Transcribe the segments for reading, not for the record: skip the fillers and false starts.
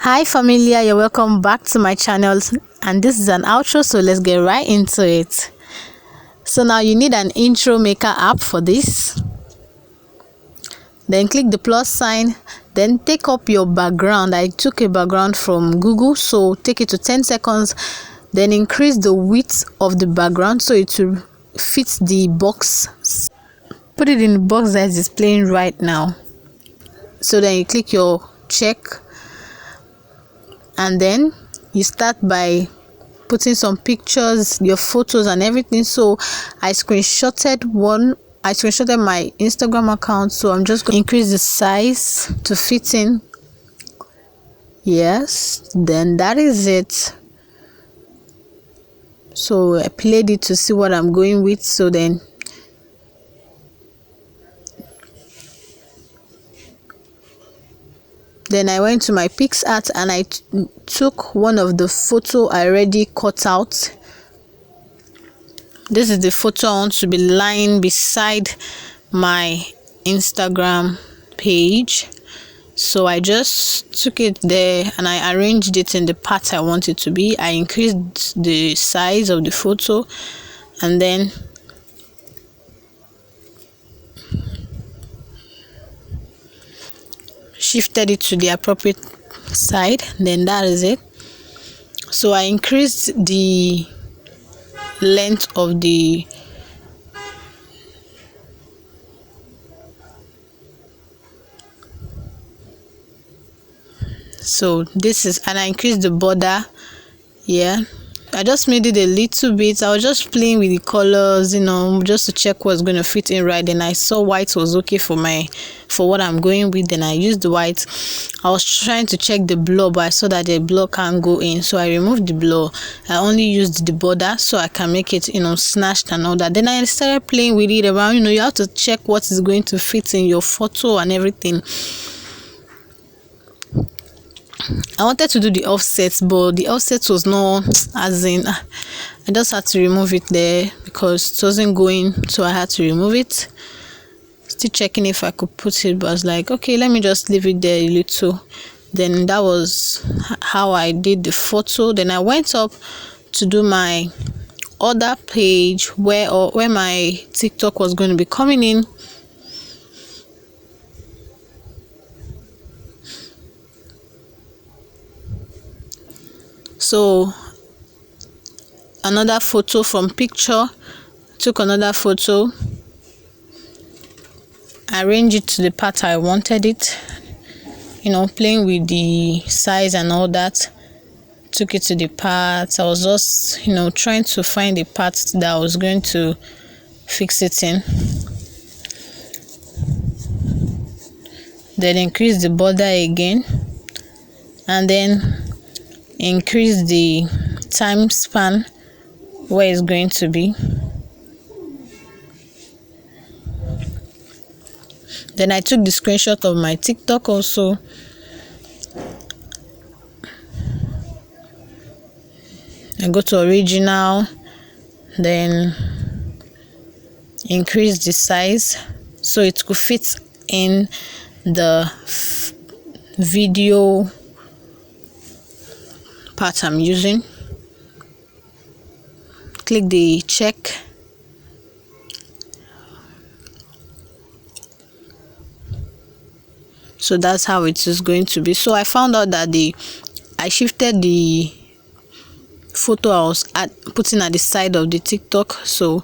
Hi familia, you're welcome back to my channel, and this is an outro, so let's get right into it. So now you need an intro maker app for this. Then click the plus sign, then take up your background. I took a background from Google, so take it to 10 seconds, then increase the width of the background so it will fit the box. Put it in the box that is displaying right now. So then you click your check, and then you start by putting some pictures, your photos and everything. So I screenshotted my Instagram account, so I'm just going to increase the size to fit in. Yes, then that is it. So I played it to see what I'm going with. So then I went to my PicsArt and I took one of the photo I already cut out. This is the photo I want to be lying beside my Instagram page. So I just took it there and I arranged it in the part I want it to be. I increased the size of the photo and then shifted it to the appropriate side. Then that is it. So I increased the length of the and I increased the border. I just made it a little bit. I was just playing with the colors, just to check what's going to fit in right. Then I saw white was okay for what I'm going with. Then I used the white. I was trying to check the blur, but I saw that the blur can't go in, so I removed the blur. I only used the border so I can make it snatched and all that. Then I started playing with it around. You have to check what is going to fit in your photo and everything. I wanted to do the offset, but the offset was not as in. I just had to remove it there because it wasn't going, so I had to remove it. Still checking if I could put it, but I was like, okay, let me just leave it there a little. Then that was how I did the photo. Then I went up to do my other page where my TikTok was going to be coming in. So another photo from picture, took another photo, arranged it to the part I wanted it, playing with the size and all that. Took it to the part. I was just trying to find the part that I was going to fix it in. Then increase the border again, and then increase the time span where it's going to be. Then I took the screenshot of my TikTok also. I go to original, then increase the size so it could fit in the video part I'm using. Click the check. So that's how it is going to be. So I found out that I shifted the photo I was putting at the side of the TikTok so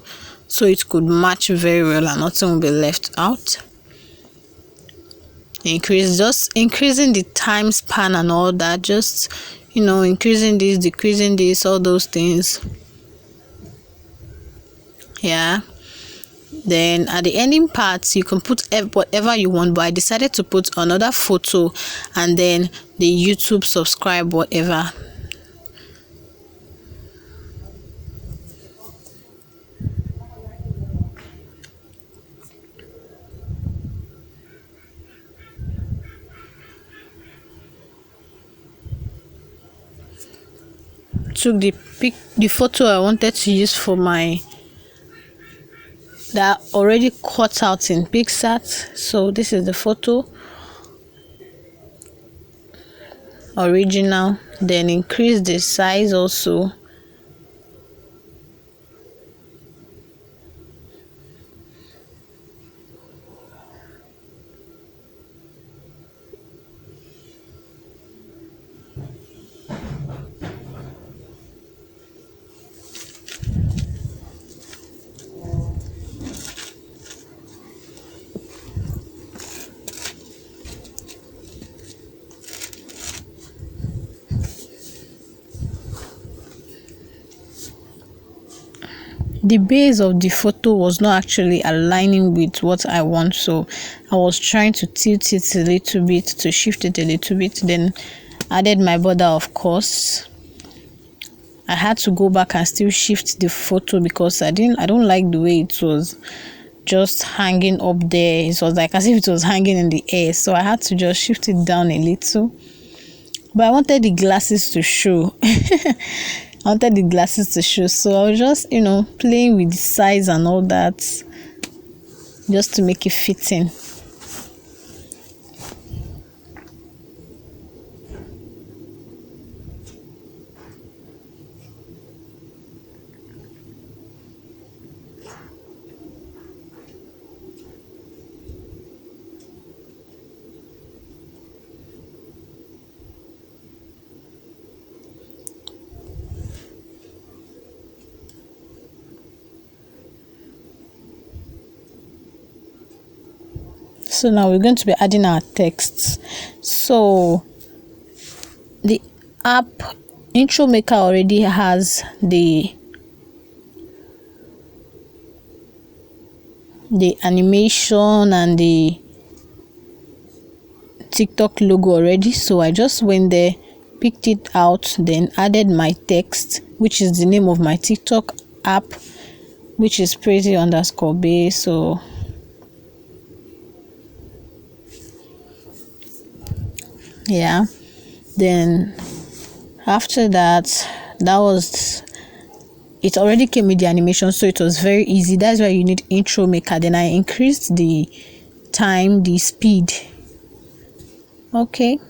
it could match very well and nothing will be left out. Just increasing the time span and all that, just increasing this, decreasing this, all those things. Then at the ending part you can put whatever you want, but I decided to put another photo and then the YouTube subscribe whatever. Took the photo I wanted to use for that already cut out in PicsArt. So this is the photo. original, then increase the size also. The base of the photo was not actually aligning with what I want, so I was trying to tilt it a little bit, to shift it a little bit, then added my border. Of course, I had to go back and still shift the photo because I don't like the way it was just hanging up there. It was like as if it was hanging in the air, so I had to just shift it down a little. But I wanted the glasses to show. I wanted the glasses to show, so I was just, playing with the size and all that, just to make it fitting. So now we're going to be adding our texts. So the app Intro Maker already has the animation and the TikTok logo already, so I just went there, picked it out, then added my text, which is the name of my TikTok app, which is pretty_bae. So yeah, then after that was it. Already came with the animation, so it was very easy. That's why you need Intro Maker. Then I increased the time, the speed. Okay,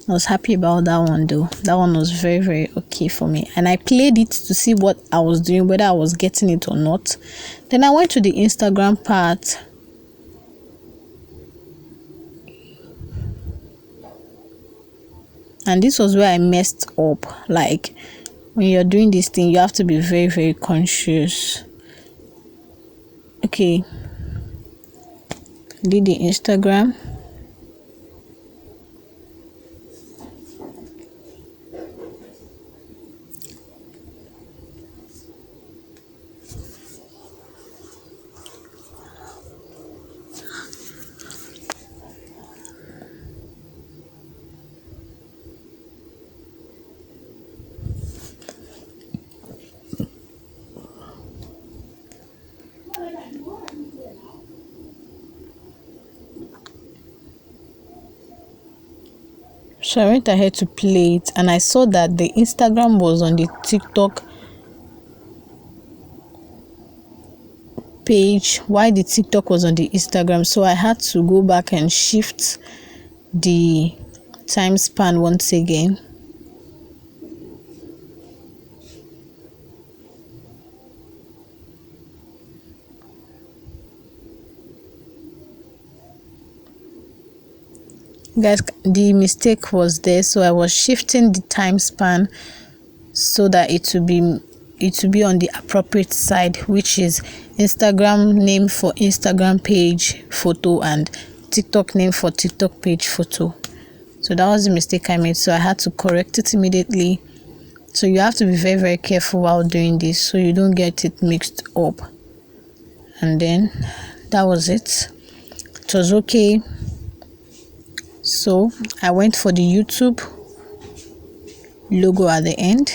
I was happy about that one though. That one was very, very okay for me, and I played it to see what I was doing, whether I was getting it or not. Then I went to the Instagram part. And this was where I messed up. Like, when you're doing this thing, you have to be very, very conscious. Okay, did the Instagram. So I went ahead to play it, and I saw that the Instagram was on the TikTok page, while the TikTok was on the Instagram. So I had to go back and shift the time span once again. Guys, the mistake was there, so I was shifting the time span so that it will be on the appropriate side, which is Instagram name for Instagram page photo and TikTok name for TikTok page photo. So that was the mistake I made, so I had to correct it immediately. So you have to be very, very careful while doing this so you don't get it mixed up. And then that was it. It was okay. So I went for the YouTube logo at the end.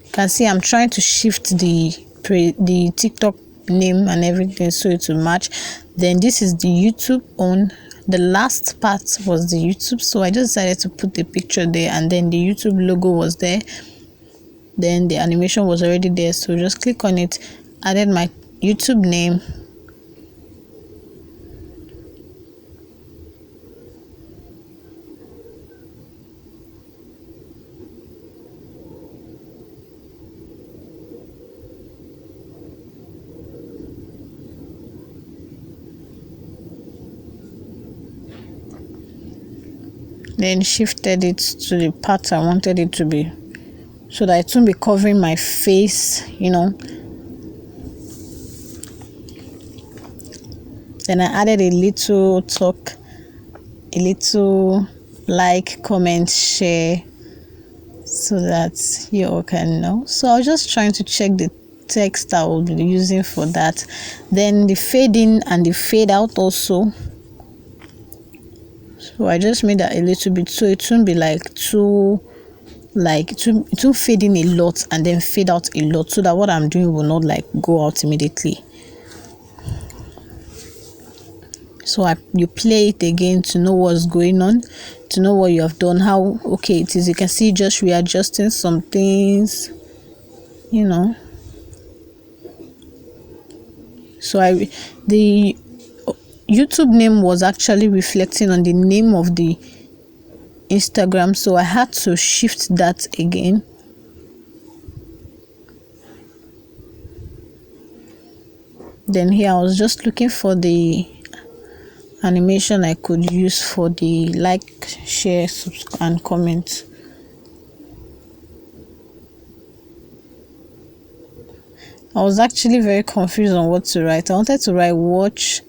You can see I'm trying to shift the TikTok name and everything so it will match. Then this is the YouTube on. The last part was the YouTube, so I just decided to put the picture there, and then the YouTube logo was there. Then the animation was already there, so just click on it, added my YouTube name, then shifted it to the part I wanted it to be, so that it won't be covering my face, you know. Then I added a little talk, a little like, comment, share, so that you all can know. So I was just trying to check the text I will be using for that. Then the fade in and the fade out also. So I just made that a little bit, so it won't be like too, like it won't fade in a lot and then fade out a lot, so that what I'm doing will not like go out immediately. So you play it again to know what's going on, to know what you have done, how okay it is. You can see just readjusting some things, you know. So the YouTube name was actually reflecting on the name of the Instagram, so I had to shift that again. Then here I was just looking for the animation I could use for the like, share, subscribe and comment. I was actually very confused on what to write. I wanted to write watch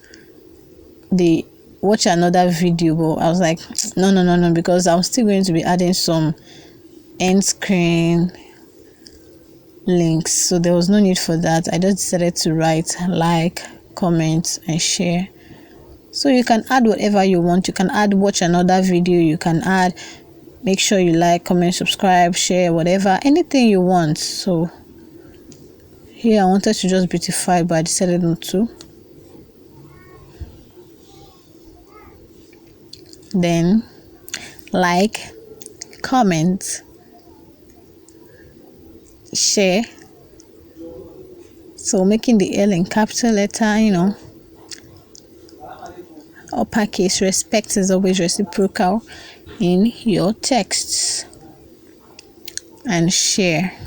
another video, but I was like no, because I'm still going to be adding some end screen links, so there was no need for that. I just decided to write like, comment and share. So you can add whatever you want. You can add watch another video, you can add make sure you like, comment, subscribe, share, whatever, anything you want. So here I wanted to just beautify, but I decided not to. Then like, comment, share. So making the L in capital letter, you know, uppercase. Respect is always reciprocal in your texts. And share.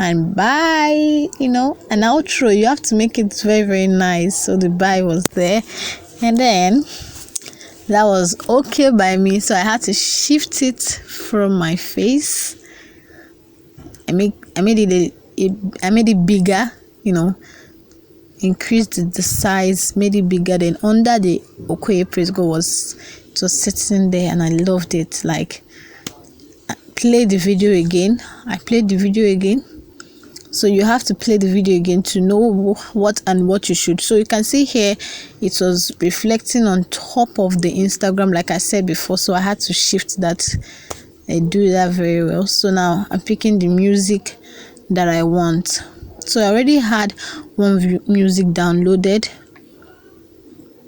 And bye, you know, an outro. You have to make it very, very nice. So the bye was there, and then that was okay by me, so I had to shift it from my face. I made it bigger, you know, increased the size, made it bigger. Then under the Okoye Praise God was sitting there, and I loved it. Like, I played the video again. So you have to play the video again to know what you should. So you can see here it was reflecting on top of the Instagram, like I said before, so I had to shift that. I do that very well. So now I'm picking the music that I want. So I already had one music downloaded.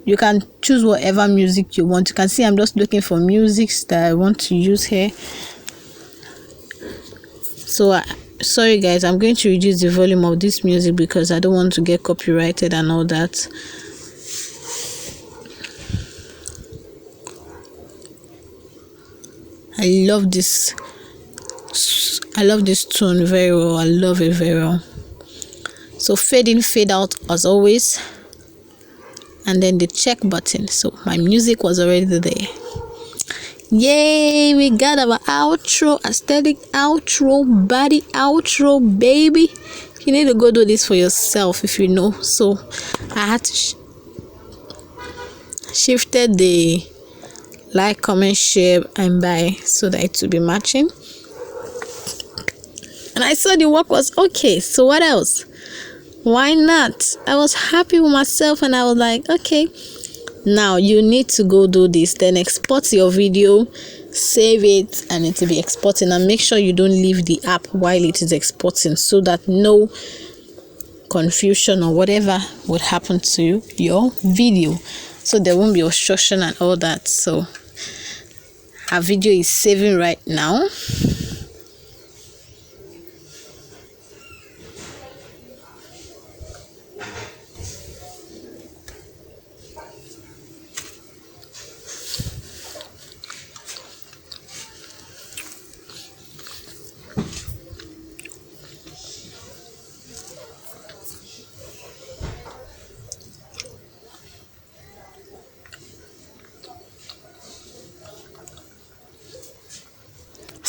You can choose whatever music you want. You can see I'm just looking for music that I want to use here. So sorry guys, I'm going to reduce the volume of this music because I don't want to get copyrighted and all that. I love this tone very well. I love it very well. So fade in, fade out as always, and then the check button. So my music was already there. Yay, we got our outro, aesthetic outro, body outro, baby. You need to go do this for yourself if you know. So I had to shifted the like, comment, share and buy so that it will be matching. And I saw the work was okay. So what else? Why not? I was happy with myself, and I was like, okay, now you need to go do this. Then export your video, save it, and it will be exporting. And make sure you don't leave the app while it is exporting, so that no confusion or whatever would happen to your video. So there won't be obstruction and all that. So our video is saving right now.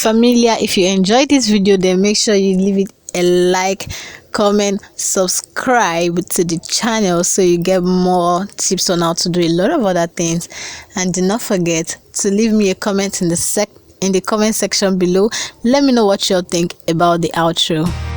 Familia, if you enjoyed this video, then make sure you leave it a like, comment, subscribe to the channel so you get more tips on how to do a lot of other things. And do not forget to leave me a comment in the comment section below. Let me know what you think about the outro.